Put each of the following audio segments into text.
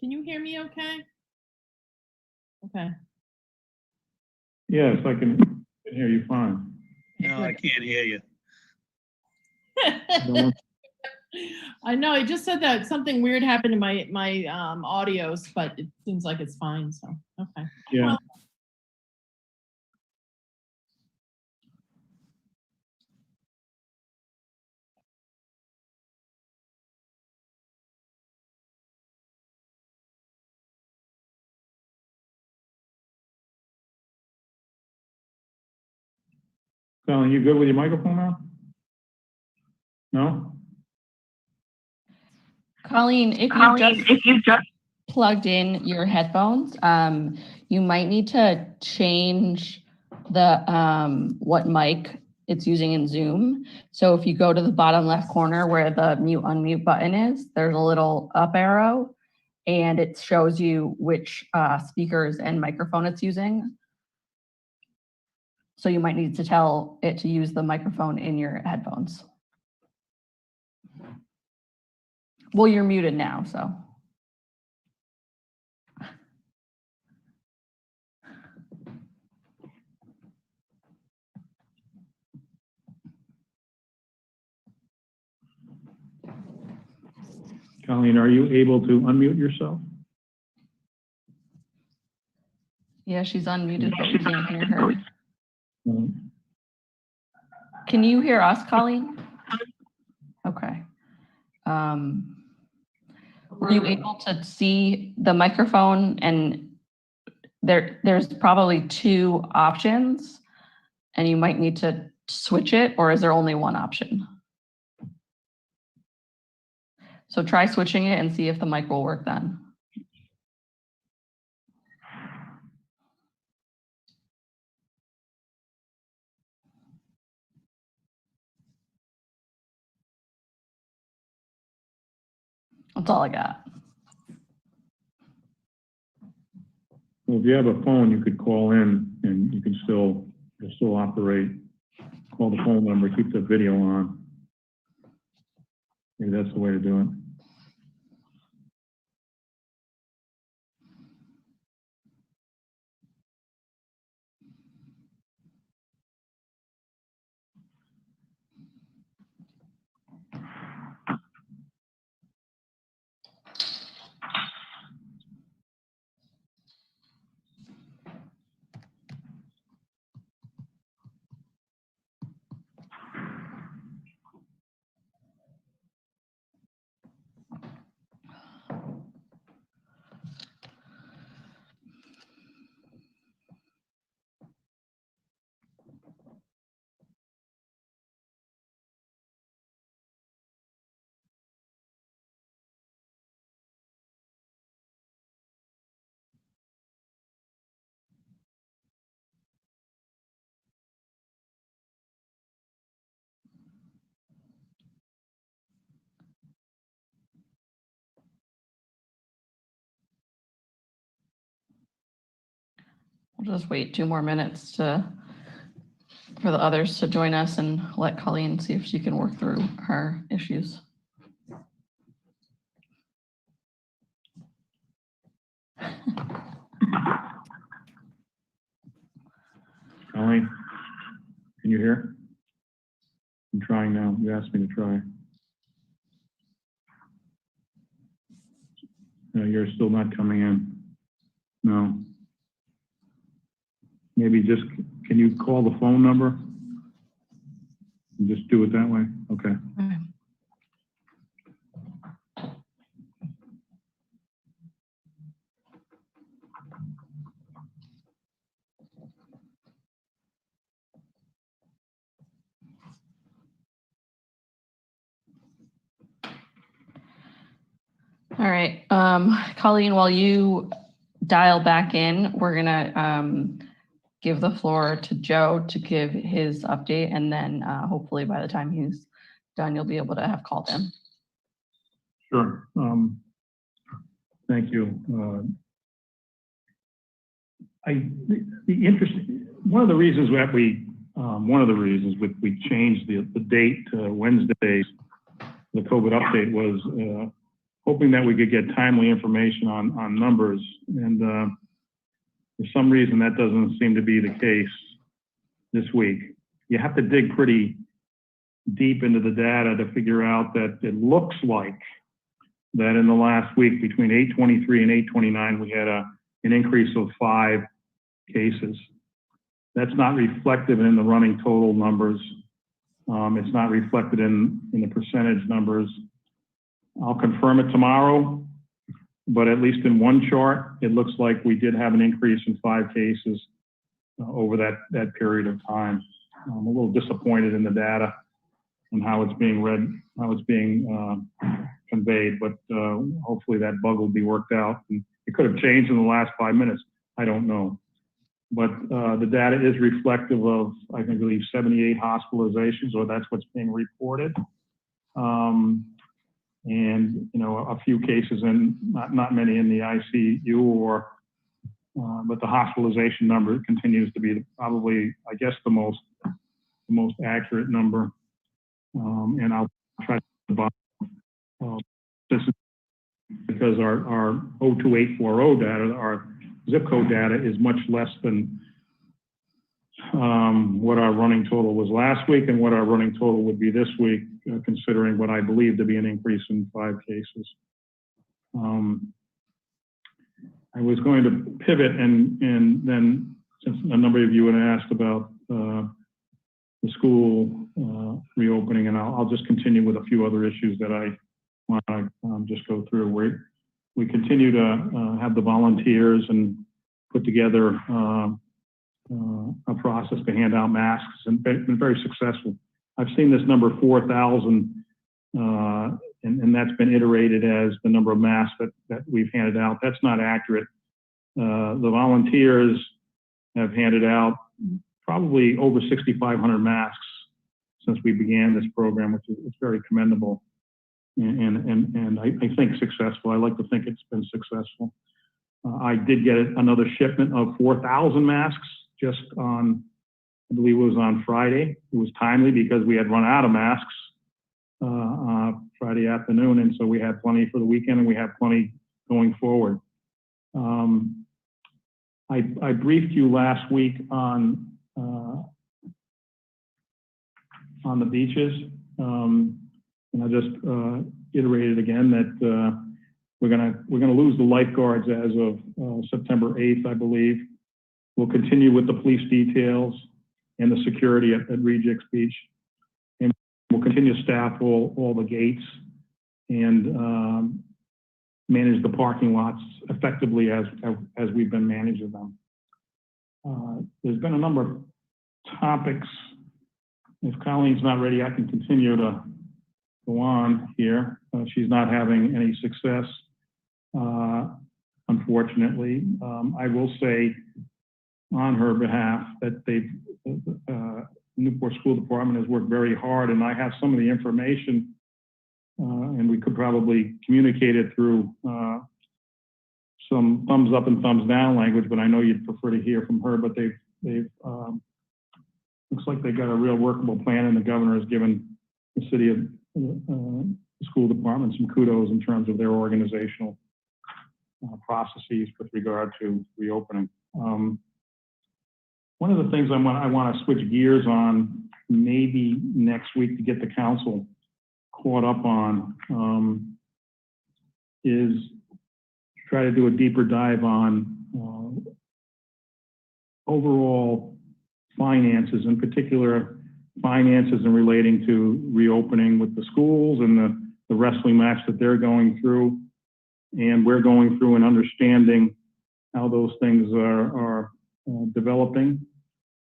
Can you hear me okay? Okay. Yes, I can hear you fine. No, I can't hear you. I know, I just said that something weird happened to my audios, but it seems like it's fine, so, okay. Yeah. Well, Colin, you good with your microphone now? No? Colleen, if you just plugged in your headphones, you might need to change the what mic it's using in Zoom. So if you go to the bottom left corner where the mute unmute button is, there's a little up arrow and it shows you which speakers and microphone it's using. So you might need to tell it to use the microphone in your headphones. Well, you're muted now, so. Colleen, are you able to unmute yourself? Yeah, she's unmuted, but we can't hear her. No. Can you hear us, Colleen? Okay. Were you able to see the microphone? And there's probably two options and you might need to switch it, or is there only one option? So try switching it and see if the mic will work then. That's all I got. Well, if you have a phone, you could call in and you can still operate. Call the phone number, keep the video on. Maybe that's the way to do it. We'll just wait 2 more minutes for the others to join us and let Colleen see if she can work through her issues. Colleen, can you hear? I'm trying now. You asked me to try. No, you're still not coming in. No. Maybe just, can you call the phone number? And just do it that way? Okay. All right, Colleen, while you dial back in, we're gonna give the floor to Joe to give his update, and then hopefully by the time he's done, you'll be able to have called in. Sure. Thank you. One of the reasons that we changed the date to Wednesdays, the COVID update was hoping that we could get timely information on numbers. And for some reason, that doesn't seem to be the case this week. You have to dig pretty deep into the data to figure out that it looks like that in the last week between 8/23 and 8/29, we had an increase of 5 cases. That's not reflected in the running total numbers. It's not reflected in the percentage numbers. I'll confirm it tomorrow, but at least in one chart, it looks like we did have an increase in 5 cases over that period of time. I'm a little disappointed in the data and how it's being read, how it's being conveyed, but hopefully that bug will be worked out. And it could have changed in the last 5 minutes. I don't know. But the data is reflective of, I believe, 78 hospitalizations, or that's what's being reported. And, you know, a few cases in, not many in the ICU, but the hospitalization number continues to be probably, I guess, the most accurate number. And I'll try to this is because our 02840 data, our zip code data, is much less than what our running total was last week and what our running total would be this week, considering what I believe to be an increase in 5 cases. I was going to pivot and then, since a number of you had asked about the school reopening, and I'll just continue with a few other issues that I want to just go through. We continue to have the volunteers and put together a process to hand out masks, and been very successful. I've seen this number 4,000, and that's been iterated as the number of masks that we've handed out. That's not accurate. The volunteers have handed out probably over 6,500 masks since we began this program, which is very commendable. And I think successful. I like to think it's been successful. I did get another shipment of 4,000 masks just on, I believe it was on Friday. It was timely because we had run out of masks Friday afternoon, and so we had plenty for the weekend, and we have plenty going forward. I briefed you last week on the beaches. And I'll just iterate it again that we're gonna lose the lifeguards as of September 8th, I believe. We'll continue with the police details and the security at Regis Beach, and we'll continue to staff all the gates and manage the parking lots effectively as we've been managing them. There's been a number of topics. If Colleen's not ready, I can continue to go on here. She's not having any success, unfortunately. I will say on her behalf that Newport School Department has worked very hard, and I have some of the information, and we could probably communicate it through some thumbs up and thumbs down language, but I know you'd prefer to hear from her. But they've looks like they've got a real workable plan, and the governor has given the city of school department some kudos in terms of their organizational processes with regard to reopening. One of the things I want to switch gears on maybe next week to get the council caught up on is try to do a deeper dive on overall finances, in particular finances and relating to reopening with the schools and the wrestling match that they're going through, and we're going through and understanding how those things are developing.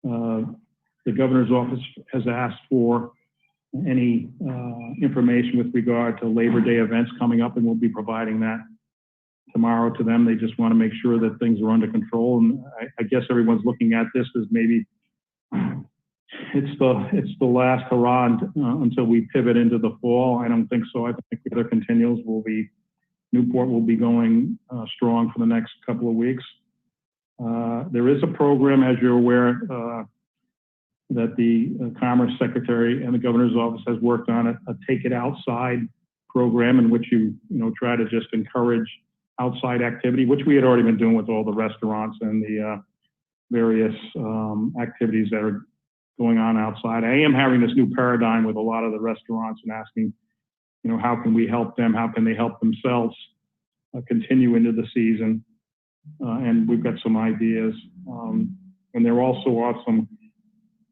The governor's office has asked for any information with regard to Labor Day events coming up, and we'll be providing that tomorrow to them. They just want to make sure that things are under control, and I guess everyone's looking at this as maybe it's the last hurrah until we pivot into the fall. I don't think so. I think the other continuals will be, Newport will be going strong for the next couple of weeks. There is a program, as you're aware, that the Commerce Secretary and the Governor's Office has worked on it, a Take It Outside program in which you try to just encourage outside activity, which we had already been doing with all the restaurants and the various activities that are going on outside. I am having this new paradigm with a lot of the restaurants and asking, how can we help them? How can they help themselves continue into the season? And we've got some ideas. And there also are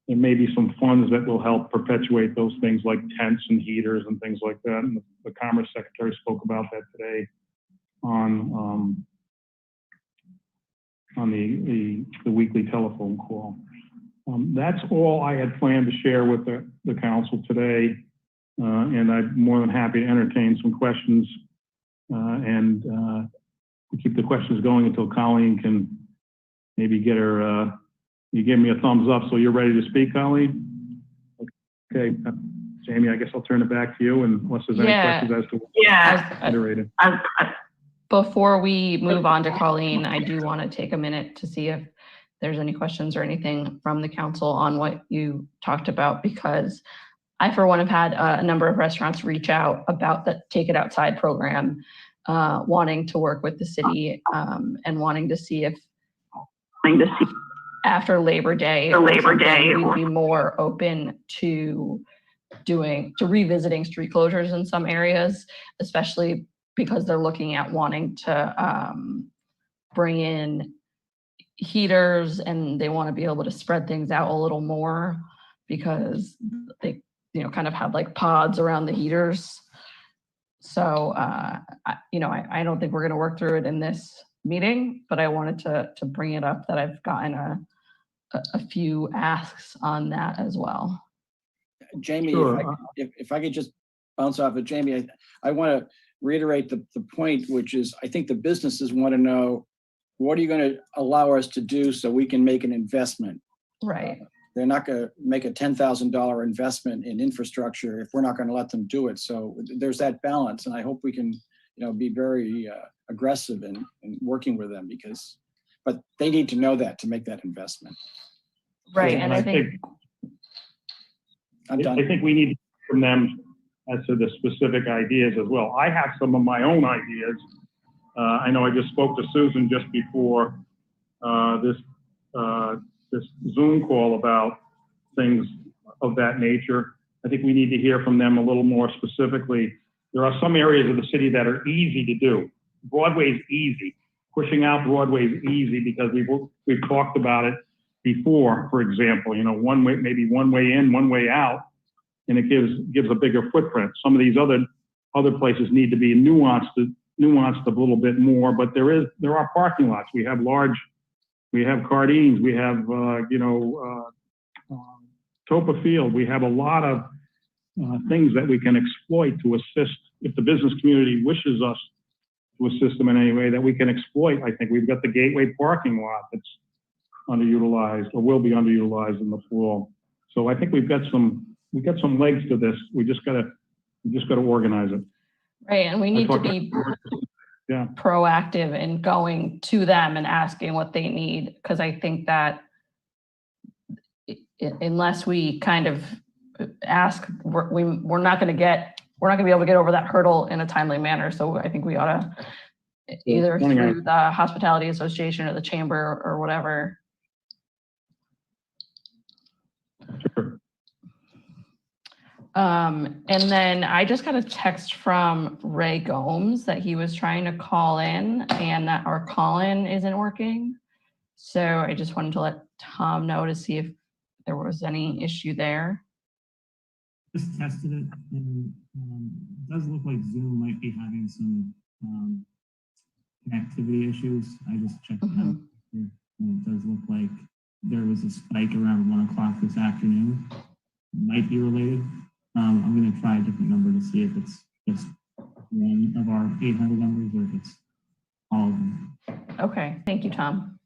there may be some funds that will help perpetuate those things like tents and heaters and things like that. And the Commerce Secretary spoke about that today on the weekly telephone call. That's all I had planned to share with the council today. And I'm more than happy to entertain some questions. And we keep the questions going until Colleen can maybe get her, you give me a thumbs up, so you're ready to speak, Colleen? Okay, Jamie, I guess I'll turn it back to you, and unless there's any questions as to iterated. Before we move on to Colleen, I do want to take a minute to see if there's any questions or anything from the council on what you talked about, because I, for one, have had a number of restaurants reach out about the Take It Outside program, wanting to work with the city and wanting to see if after Labor Day, we'd be more open to revisiting street closures in some areas, especially because they're looking at wanting to bring in heaters, and they want to be able to spread things out a little more because they kind of have like pods around the heaters. So I don't think we're going to work through it in this meeting, but I wanted to bring it up that I've gotten a few asks on that as well. Jamie, Sure. if I could just bounce off of Jamie, I want to reiterate the point, which is I think the businesses want to know, what are you going to allow us to do so we can make an investment? Right. They're not going to make a $10,000 investment in infrastructure if we're not going to let them do it. So there's that balance, and I hope we can, be very aggressive in working with them, but they need to know that to make that investment. Right, Yeah, and I think I'm done. I think we need to hear from them as to the specific ideas as well. I have some of my own ideas. I know I just spoke to Susan just before this Zoom call about things of that nature. I think we need to hear from them a little more specifically. There are some areas of the city that are easy to do. Broadway's easy. Pushing out Broadway's easy because we've talked about it before. For example, one way, maybe one way in, one way out, and it gives a bigger footprint. Some of these other places need to be nuanced a little bit more. But there are parking lots. We have Cardines. We have Topa Field. We have a lot of things that we can exploit to assist if the business community wishes us to assist them in any way that we can exploit. I think we've got the Gateway parking lot that's underutilized or will be underutilized in the fall. So I think we've got some legs to this. We just gotta organize it. right, and we need to be proactive in going to them and asking what they need, because I think that unless we kind of ask, we're not going to be able to get over that hurdle in a timely manner. So I think we ought to either through the Hospitality Association or the Chamber or whatever. Sure. And then I just got a text from Ray Gomes that he was trying to call in and that our call-in isn't working. So I just wanted to let Tom know to see if there was any issue there. Just tested it, and it does look like Zoom might be having some connectivity issues. I just checked it out, and it does look like there was a spike around 1 o'clock this afternoon. Might be related. I'm going to try a different number to see if it's just one of our 800 numbers or if it's all of them. Okay, thank you, Tom.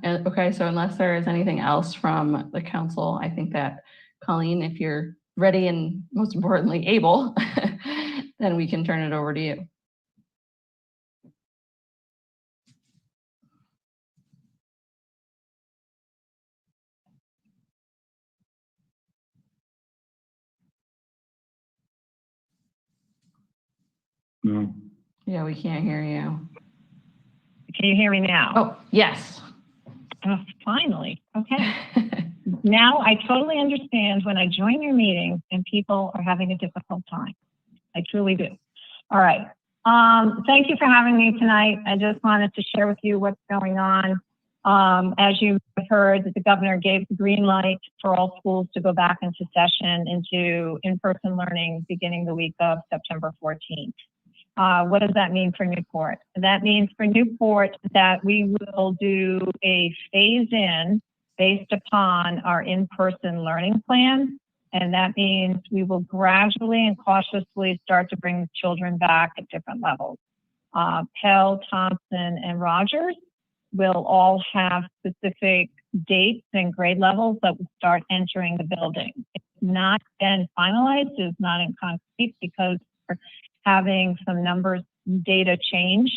Okay, so unless there is anything else from the council, I think that Colleen, if you're ready and most importantly able, then we can turn it over to you. No. Yeah, we can't hear you. Can you hear me now? Oh, yes. Oh, finally. Okay. Now I totally understand when I join your meetings and people are having a difficult time. I truly do. All right. Thank you for having me tonight. I just wanted to share with you what's going on. As you heard, the governor gave the green light for all schools to go back into session, into in-person learning beginning the week of September 14th. What does that mean for Newport? That means for Newport that we will do a phase-in based upon our in-person learning plan. And that means we will gradually and cautiously start to bring the children back at different levels. Pell, Thompson, and Rogers will all have specific dates and grade levels that will start entering the building. It's not been finalized, it's not in concrete because we're having some numbers, data change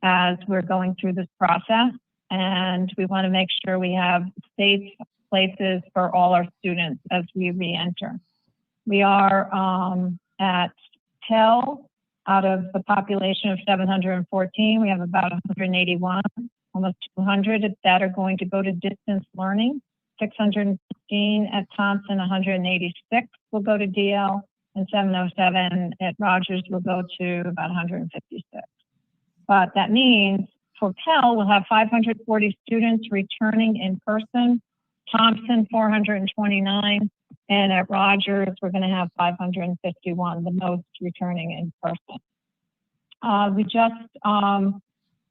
as we're going through this process. And we want to make sure we have safe places for all our students as we re-enter. We are at Pell, out of the population of 714, we have about 181, almost 200 that are going to go to distance learning. 615 at Thompson, 186 will go to DL, and 707 at Rogers will go to about 156. But that means for Pell, we'll have 540 students returning in person, Thompson 429, and at Rogers, we're going to have 551, the most returning in person.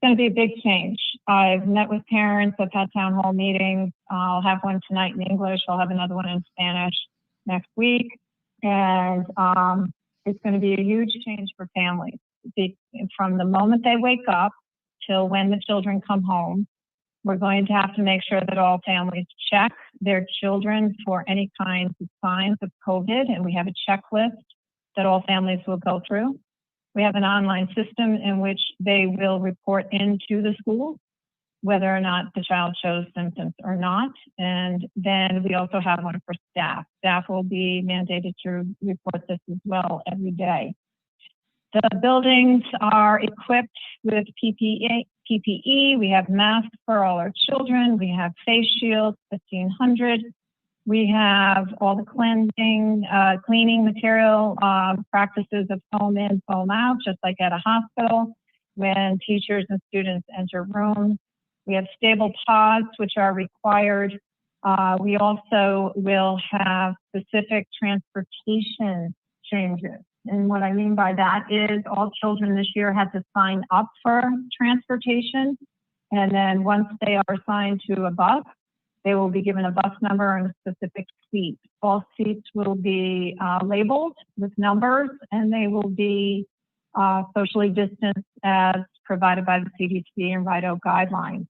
It's going to be a big change. I've met with parents, I've had town hall meetings. I'll have one tonight in English. I'll have another one in Spanish next week. And it's going to be a huge change for families. From the moment they wake up till when the children come home, we're going to have to make sure that all families check their children for any kinds of signs of COVID, and we have a checklist that all families will go through. We have an online system in which they will report into the school whether or not the child shows symptoms or not. And then we also have one for staff. Staff will be mandated to report this as well every day. The buildings are equipped with PPE. We have masks for all our children. We have face shields, 1,500. We have all the cleaning material, practices of foam in, foam out, just like at a hospital when teachers and students enter rooms. We have stable pods, which are required. We also will have specific transportation changes. And what I mean by that is all children this year had to sign up for transportation. And then once they are assigned to a bus, they will be given a bus number and a specific seat. All seats will be labeled with numbers, and they will be socially distanced as provided by the CDC and RIDO guidelines.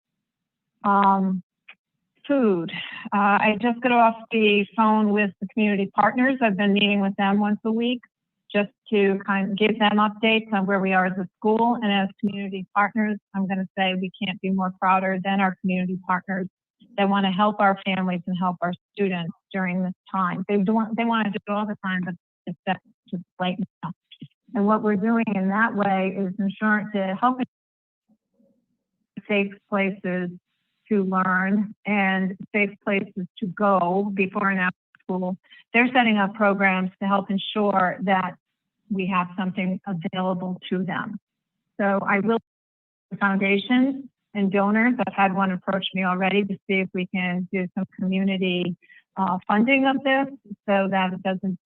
Food. I just got off the phone with the community partners. I've been meeting with them once a week just to kind of give them updates on where we are as a school. And as community partners, I'm going to say we can't be more prouder than our community partners that want to help our families and help our students during this time. They want to do it all the time, but it's just right now. And what we're doing in that way is ensuring to help safe places to learn and safe places to go before and after school. They're setting up programs to help ensure that we have something available to them. So I will foundations and donors. I've had one approach me already to see if we can do some community funding of this so that it doesn't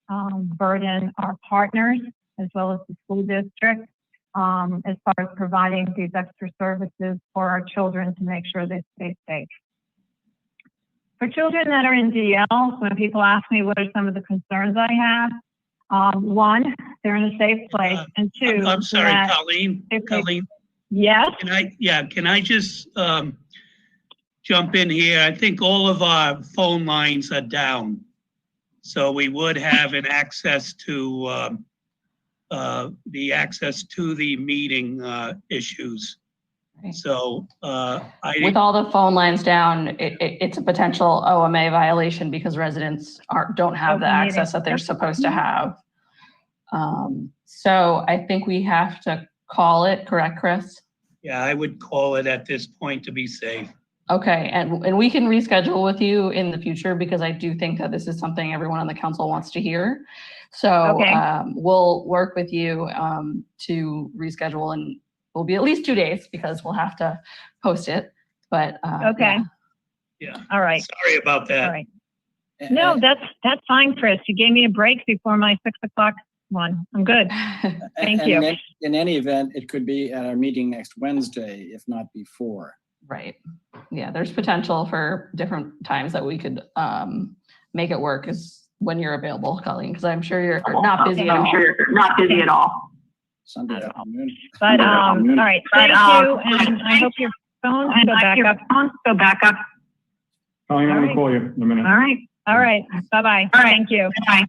burden our partners as well as the school district as far as providing these extra services for our children to make sure they stay safe. For children that are in DL, when people ask me what are some of the concerns I have, one, they're in a safe place, and two, I'm sorry, Colleen. Colleen, yes. can I just jump in here? I think all of our phone lines are down, so we would have an access to the meeting issues. Right. So with all the phone lines down, it's a potential OMA violation because residents don't have the access that they're supposed to have. So I think we have to call it, correct, Chris? Yeah, I would call it at this point to be safe. Okay, and we can reschedule with you in the future because I do think that this is something everyone on the council wants to hear. So Okay. we'll work with you to reschedule, and will be at least 2 days because we'll have to post it. But Okay. Yeah, All right. sorry about that. All right. No, that's fine, Chris. You gave me a break before my 6 o'clock one. I'm good. Thank And you. in any event, it could be at our meeting next Wednesday, if not before. Right. Yeah, there's potential for different times that we could make it work is when you're available, Colleen, because I'm sure you're not busy at all. I'm sure you're not busy at all. Sunday afternoon. But, all right. Thank you. And I hope your phones go back up. Go back up. Colleen, I'm All gonna right. call you in a minute. All right. All right. Bye-bye. All right. Thank you. Bye.